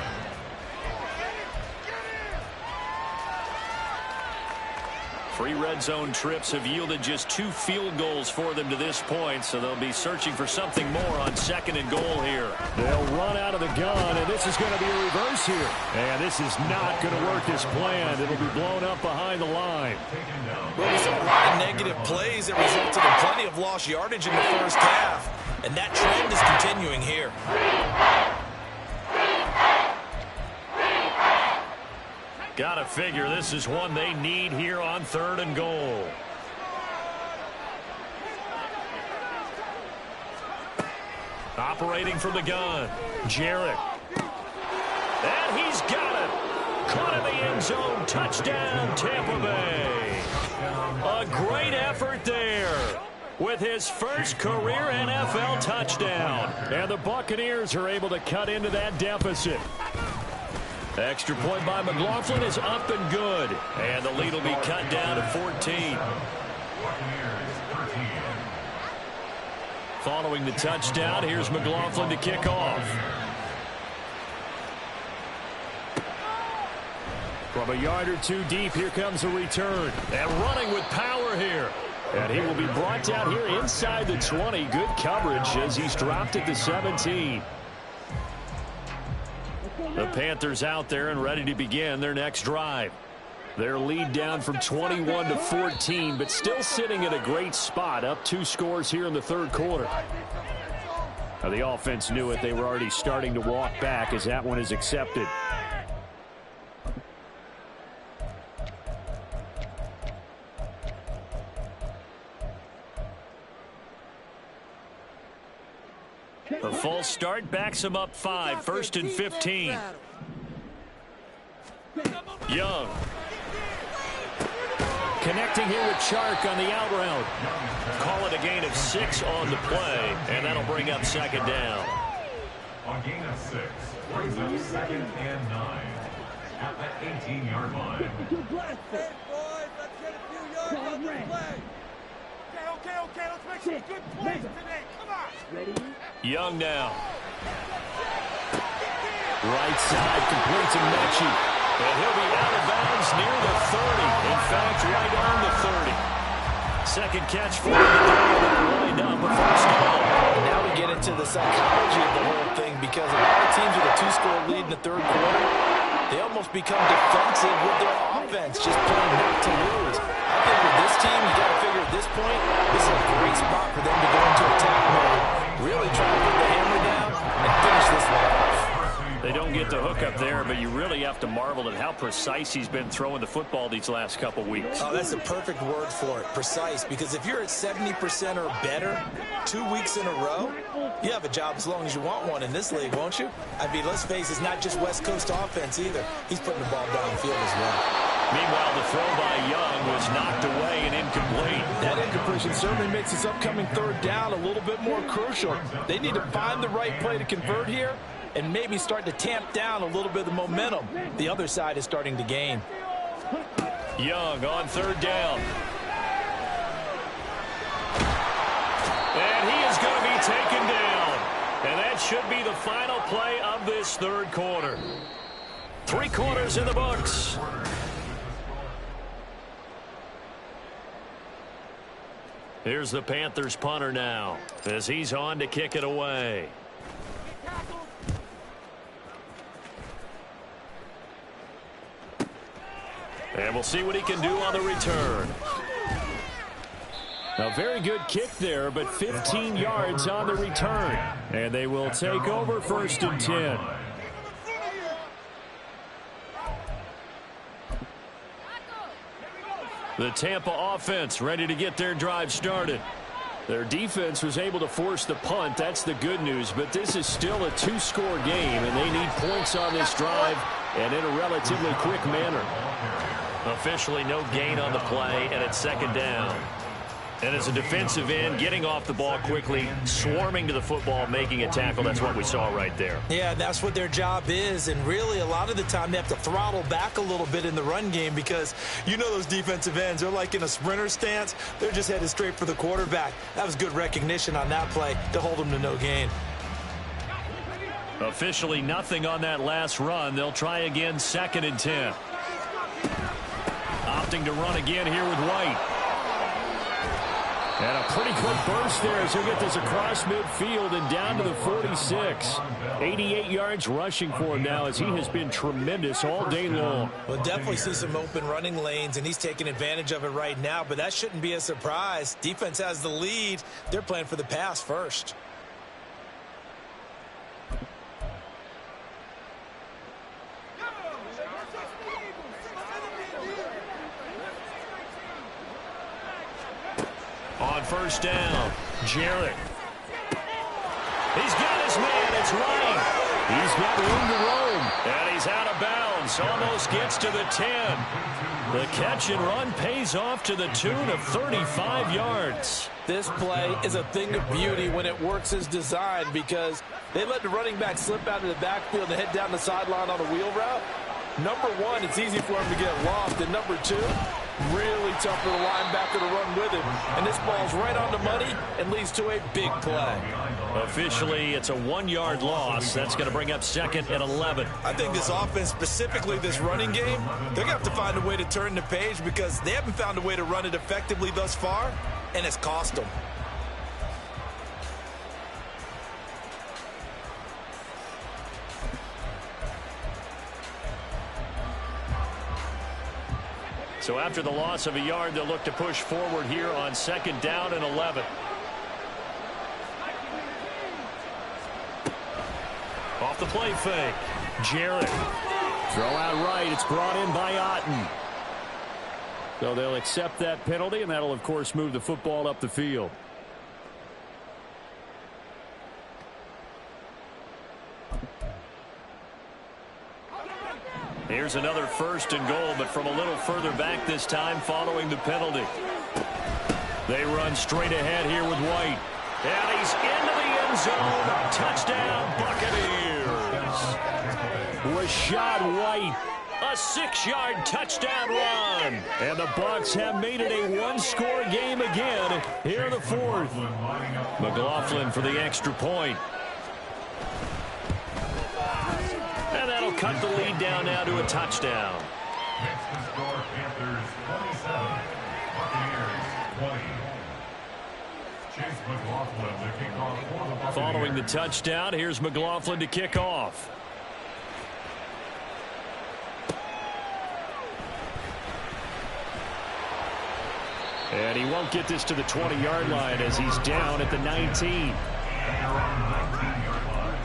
Three red zone trips have yielded just 2 field goals for them to this point, so they'll be searching for something more on 2nd and goal here. They'll run out of the gun, and this is going to be a reverse here. And this is not going to work as planned. It'll be blown up behind the line. Well, we saw a lot of negative plays that resulted in plenty of lost yardage in the first half, and that trend is continuing here. Gotta figure this is one they need here on 3rd and goal. Operating from the gun, Jarrett. And he's got it. Caught in the end zone. Touchdown, Tampa Bay. A great effort there with his first career NFL touchdown. And the Buccaneers are able to cut into that deficit. Extra point by McLaughlin is up and good. And the lead will be cut down to 14. Following the touchdown, here's McLaughlin to kick off. From a yard or 2 deep, here comes a return. And running with power here. And he will be brought down here inside the 20. Good coverage as he's dropped at the 17. The Panthers out there and ready to begin their next drive. Their lead down from 21 to 14, but still sitting at a great spot, up 2 scores here in the 3rd quarter. Now the offense knew it. They were already starting to walk back as that one is accepted. The false start backs him up 5, 1st and 15. Young. Connecting here with Chark on the out route. Call it a gain of 6 on the play, and that'll bring up 2nd down. On gain of 6, brings up 2nd and 9 at the 18-yard line. Hey, boys, let's get a few yards on the play. Okay, let's make some good plays today. Come on. Ready? Young now. Right side completes a Mechie. And he'll be out of bounds near the 30. In fact, right on the 30. Second catch for him today. Lined up a first down. Now we get into the psychology of the whole thing, because a lot of teams with a 2-score lead in the 3rd quarter, they almost become defensive with their offense, just playing not to lose. I think with this team, you got to figure at this point, this is a great spot for them to go into attack mode. Really try to put the hammer down and finish this one off. They don't get the hook up there, but you really have to marvel at how precise he's been throwing the football these last couple weeks. Oh, that's a perfect word for it, precise, because if you're at 70% or better 2 weeks in a row, you have a job as long as you want one in this league, won't you? I mean, let's face it, it's not just West Coast offense either. He's putting the ball downfield as well. Meanwhile, the throw by Young was knocked away and incomplete. That incompletion certainly makes this upcoming 3rd down a little bit more crucial. They need to find the right play to convert here and maybe start to tamp down a little bit of the momentum the other side is starting to gain. Young on 3rd down. And he is going to be taken down. And that should be the final play of this 3rd quarter. 3 quarters in the books. Here's the Panthers punter now as he's on to kick it away. And we'll see what he can do on the return. A very good kick there, but 15 yards on the return. And they will take over 1st and 10. The Tampa offense ready to get their drive started. Their defense was able to force the punt. That's the good news, but this is still a 2-score game, and they need points on this drive and in a relatively quick manner. Officially no gain on the play, and it's 2nd down. And as a defensive end, getting off the ball quickly, swarming to the football, making a tackle, that's what we saw right there. Yeah, that's what their job is. And really, a lot of the time, they have to throttle back a little bit in the run game because you know those defensive ends, they're like in a sprinter stance. They're just headed straight for the quarterback. That was good recognition on that play to hold them to no gain. Officially nothing on that last run. They'll try again, 2nd and 10. Opting to run again here with White. And a pretty quick burst there as he'll get this across midfield and down to the 46. 88 yards rushing for him now as he has been tremendous all day long. We'll definitely see some open running lanes, and he's taking advantage of it right now, but that shouldn't be a surprise. Defense has the lead. They're playing for the pass first. On 1st down, Jarrett. He's got his man. It's Ryan. He's got room to roam. And he's out of bounds. Almost gets to the 10. The catch and run pays off to the tune of 35 yards. This play is a thing of beauty when it works as designed because they let the running back slip out of the backfield and head down the sideline on a wheel route. Number one, it's easy for him to get lost. And number two, really tough for the linebacker to run with him. And this ball's right on the money and leads to a big play. Officially, it's a 1-yard loss. That's going to bring up 2nd and 11. I think this offense, specifically this running game, they're going to have to find a way to turn the page because they haven't found a way to run it effectively thus far, and it's cost them. So after the loss of a yard, they'll look to push forward here on 2nd down and 11. Off the play fake. Jarrett. Throw out right. It's brought in by Otten. So they'll accept that penalty, and that'll, of course, move the football up the field. Here's another 1st and goal, but from a little further back this time following the penalty. They run straight ahead here with White. And he's into the end zone. Touchdown, Buccaneers. Rashad White, a 6-yard touchdown run. And the Bucs have made it a 1-score game again here in the 4th. McLaughlin for the extra point. And that'll cut the lead down now to a touchdown. Makes the score Panthers 27, Buccaneers 20. Chase McLaughlin to kick off for the Buccaneers. Following the touchdown, here's McLaughlin to kick off. And he won't get this to the 20-yard line as he's down at the 19. And they're on the 19-yard line.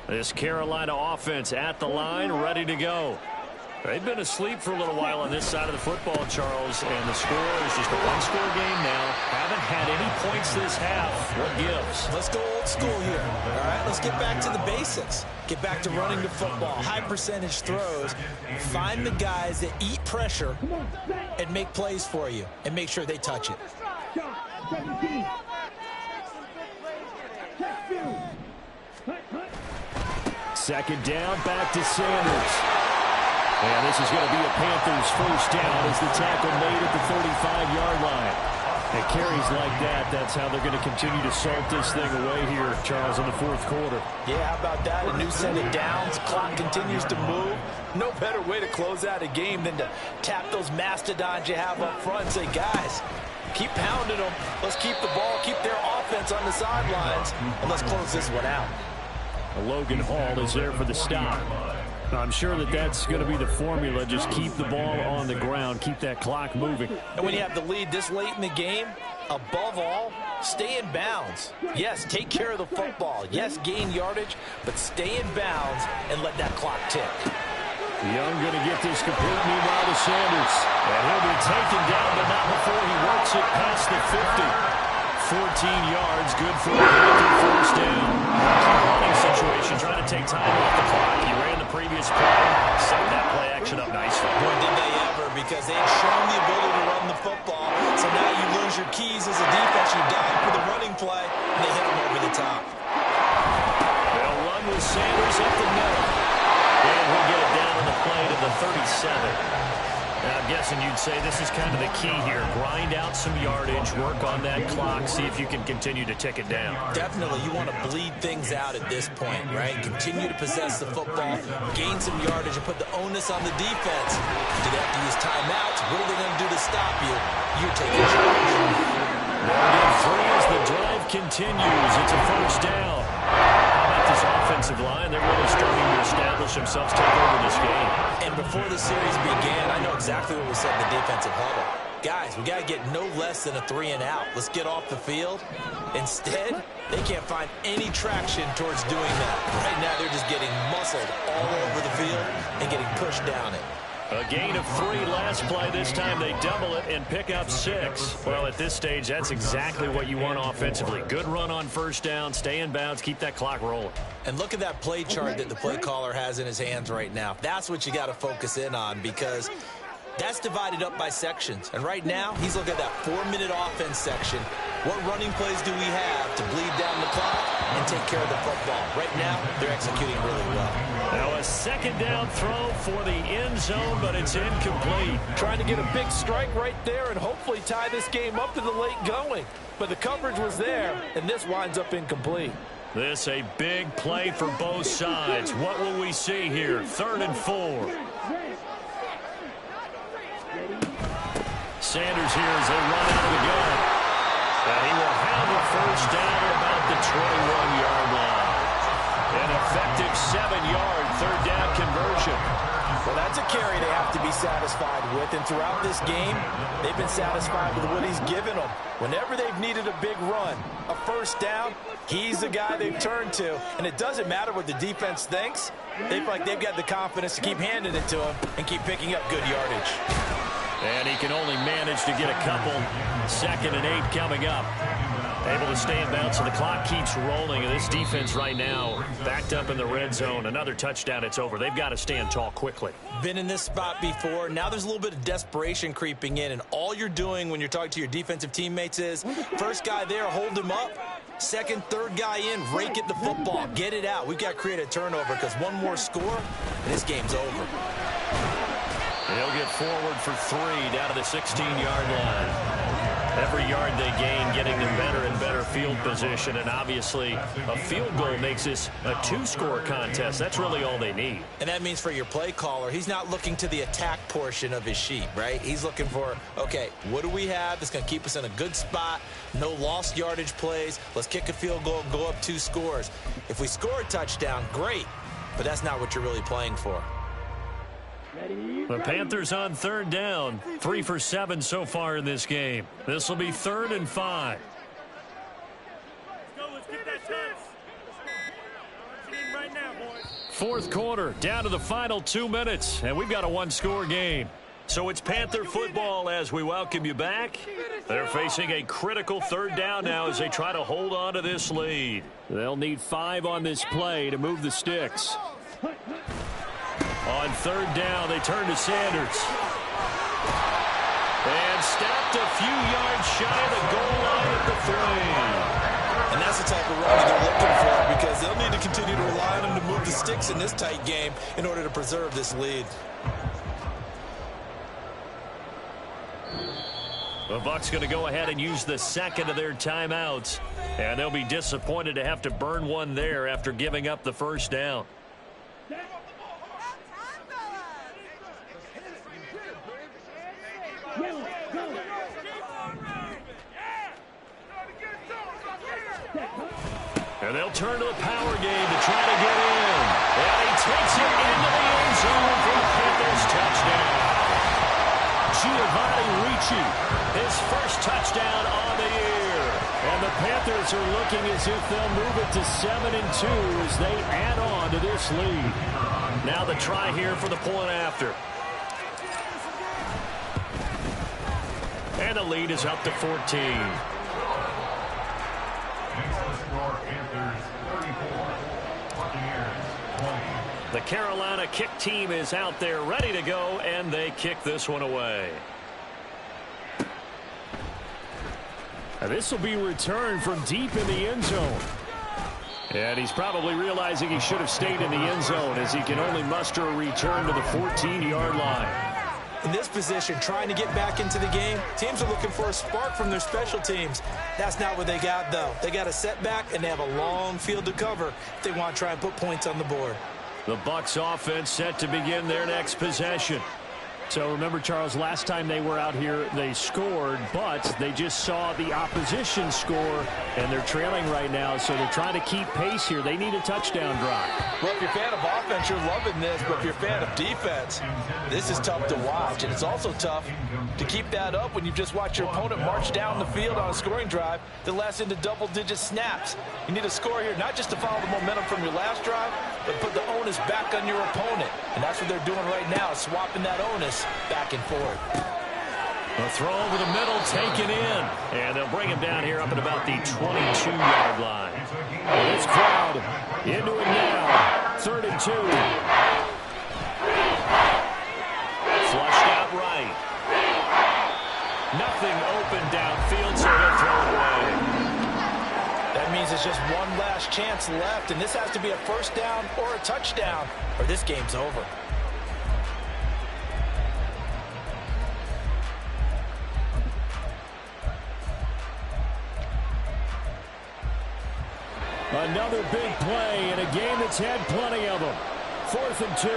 This Carolina offense at the line, ready to go. They've been asleep for a little while on this side of the football, Charles, and the score is just a 1-score game now. Haven't had any points this half. What gives? Let's go old school here. All right, let's get back to the basics. Get back to running the football, high percentage throws. Find the guys that eat pressure and make plays for you and make sure they touch it. 2nd down, back to Sanders. And this is going to be a Panthers 1st down as the tackle made at the 35-yard line. And carries like that, that's how they're going to continue to salt this thing away here, Charles, in the 4th quarter. Yeah, how about that? A new set of downs. Clock continues to move. No better way to close out a game than to tap those mastodons you have up front and say, guys, keep pounding them. Let's keep the ball, keep their offense on the sidelines, and let's close this one out. Logan Hall is there for the stop. I'm sure that that's going to be the formula. Just keep the ball on the ground. Keep that clock moving. And when you have the lead this late in the game, above all, stay in bounds. Yes, take care of the football. Yes, gain yardage, but stay in bounds and let that clock tick. Young going to get this complete meanwhile to Sanders. And he'll be taken down, but not before he works it past the 50. 14 yards, good for a Panther first down. Running situation, trying to take time off the clock. He ran the previous play, set that play action up nicely. Boy, did they ever, because they had shown the ability to run the football. So now you lose your keys as a defense. You dive for the running play, and they hit him over the top. They'll run with Sanders up the middle. And he'll get it down on the play to the 37. Now, I'm guessing you'd say this is kind of the key here. Grind out some yardage, work on that clock, see if you can continue to tick it down. Definitely. You want to bleed things out at this point, right? Continue to possess the football, gain some yardage, and put the onus on the defense. Do they have to use timeouts? What are they going to do to stop you? You're taking charge. 3 as the drive continues. It's a first down. How about this offensive line? They're really starting to establish themselves, take over this game. And before the series began, I know exactly what we said in the defensive huddle. Guys, we got to get no less than a 3 and out. Let's get off the field. Instead, they can't find any traction towards doing that. Right now, they're just getting muscled all over the field and getting pushed down it. A gain of 3 last play. This time they double it and pick up 6. Well, at this stage, that's exactly what you want offensively. Good run on first down, stay in bounds, keep that clock rolling. And look at that play chart that the play caller has in his hands right now. That's what you got to focus in on, because that's divided up by sections. And right now, he's looking at that 4-minute offense section. What running plays do we have to bleed down the clock and take care of the football? Right now, they're executing really well. Now a second down throw for the end zone, but it's incomplete. Trying to get a big strike right there and hopefully tie this game up in the late going. But the coverage was there, and this winds up incomplete. This a big play for both sides. What will we see here? 3rd and 4. Sanders here as they run out of the gun. And he will have a first down at about the 21-yard line. An effective 7-yard third down conversion. Well, that's a carry they have to be satisfied with. And throughout this game, they've been satisfied with what he's given them. Whenever they've needed a big run, a first down, he's the guy they've turned to. And it doesn't matter what the defense thinks. They feel like they've got the confidence to keep handing it to him and keep picking up good yardage. And he can only manage to get a couple. 2nd and 8 coming up. Able to stay in bounds, so the clock keeps rolling. And this defense right now backed up in the red zone. Another touchdown, it's over. They've got to stand tall quickly. Been in this spot before. Now there's a little bit of desperation creeping in. And all you're doing when you're talking to your defensive teammates is, first guy there, hold him up. Second, third guy in, rake at the football. Get it out. We've got to create a turnover, because one more score, and this game's over. He'll get forward for 3 down to the 16-yard line. Every yard they gain, getting them better and better field position. And obviously, a field goal makes this a 2-score contest. That's really all they need. And that means for your play caller, he's not looking to the attack portion of his sheet, right? He's looking for, okay, what do we have that's going to keep us in a good spot? No lost yardage plays. Let's kick a field goal and go up 2 scores. If we score a touchdown, great. But that's not what you're really playing for. The Panthers on 3rd down. 3 for 7 so far in this game. This will be 3rd and 5. Let's get that touch. Get in right now, boys. 4th quarter, down to the final 2 minutes, and we've got a 1-score game. So it's Panther football as we welcome you back. They're facing a critical 3rd down now as they try to hold on to this lead. They'll need 5 on this play to move the sticks. On 3rd down, they turn to Sanders. And stopped a few yards shy of the goal line at the 3. And that's the type of run they're looking for, because they'll need to continue to rely on him to move the sticks in this tight game in order to preserve this lead. The Bucs going to go ahead and use the 2nd of their timeouts. And they'll be disappointed to have to burn one there after giving up the first down. And they'll turn to the power game to try to get in. And he takes it into the end zone for the Panthers touchdown. Giovanni Ricci, his first touchdown on the year. And the Panthers are looking as if they'll move it to 7-2 as they add on to this lead. Now the try here for the point after. And the lead is up to 14. Makes the score Panthers 34, Buccaneers 20. The Carolina kick team is out there ready to go, and they kick this one away. And this will be returned from deep in the end zone. And he's probably realizing he should have stayed in the end zone as he can only muster a return to the 14-yard line. In this position, trying to get back into the game, teams are looking for a spark from their special teams. That's not what they got, though. They got a setback, and they have a long field to cover if they want to try and put points on the board. The Bucs offense set to begin their next possession. So remember, Charles, last time they were out here, they scored, but they just saw the opposition score, and they're trailing right now, so they're trying to keep pace here. They need a touchdown drive. Well, if you're a fan of offense, you're loving this, but if you're a fan of defense, this is tough to watch, and it's also tough to keep that up when you just watch your opponent march down the field on a scoring drive that lasts into double-digit snaps. You need a score here, not just to follow the momentum from your last drive, but put the onus back on your opponent, and that's what they're doing right now, swapping that onus back and forth. A throw over the middle, taken in. And they'll bring him down here up at about the 22-yard line. And this crowd into it now. 3rd and 2. Flushed out right. Nothing open downfield, so he'll throw it away. That means it's just one last chance left, and this has to be a first down or a touchdown, or this game's over. Another big play in a game that's had plenty of them. 4th and 2.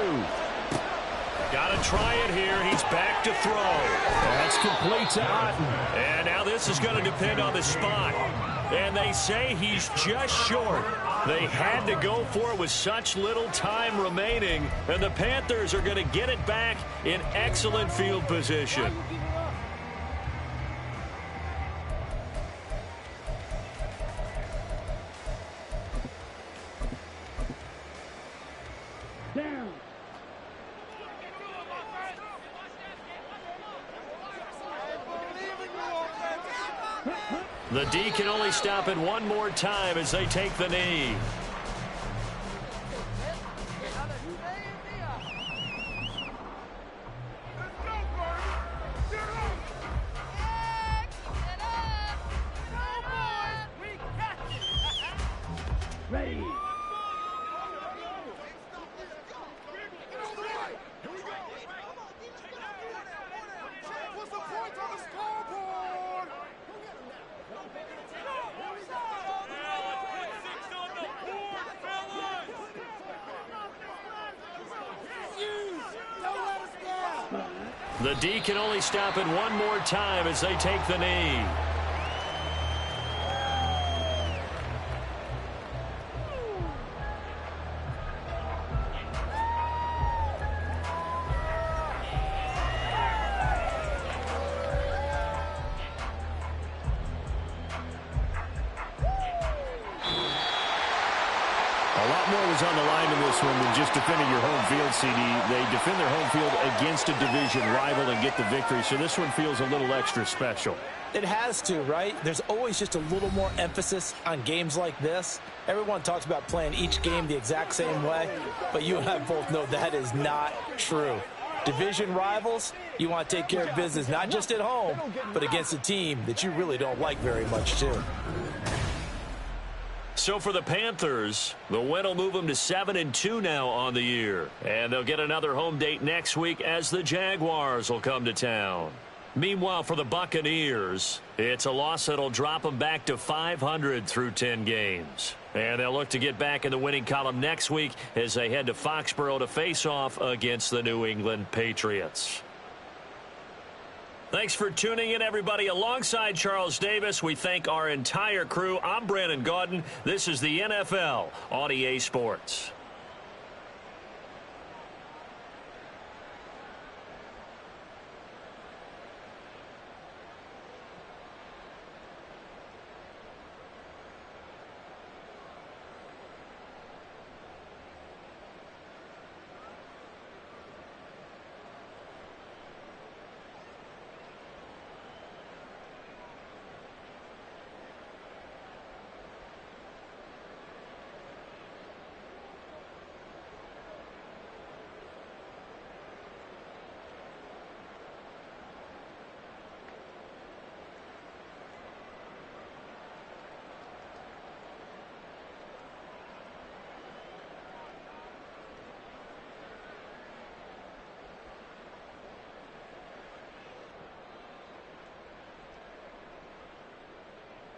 Got to try it here. He's back to throw. That's complete to Otten. And now this is going to depend on the spot. And they say he's just short. They had to go for it with such little time remaining. And the Panthers are going to get it back in excellent field position. The D can only stop it one more time as they take the knee. Ready. What's the point on the scoreboard? The D can only stop it one more time as they take the knee. A lot more was on the line in this one than just defending your home field, CD. They defend their home field against a division rival and get the victory, so this one feels a little extra special. It has to, right? There's always just a little more emphasis on games like this. Everyone talks about playing each game the exact same way, but you and I both know that is not true. Division rivals, you want to take care of business not just at home, but against a team that you really don't like very much, too. So for the Panthers, the win will move them to 7-2 now on the year. And they'll get another home date next week as the Jaguars will come to town. Meanwhile, for the Buccaneers, it's a loss that'll drop them back to 500 through 10 games. And they'll look to get back in the winning column next week as they head to Foxborough to face off against the New England Patriots. Thanks for tuning in, everybody. Alongside Charles Davis, we thank our entire crew. I'm Brandon Gaudin. This is the NFL on EA Sports.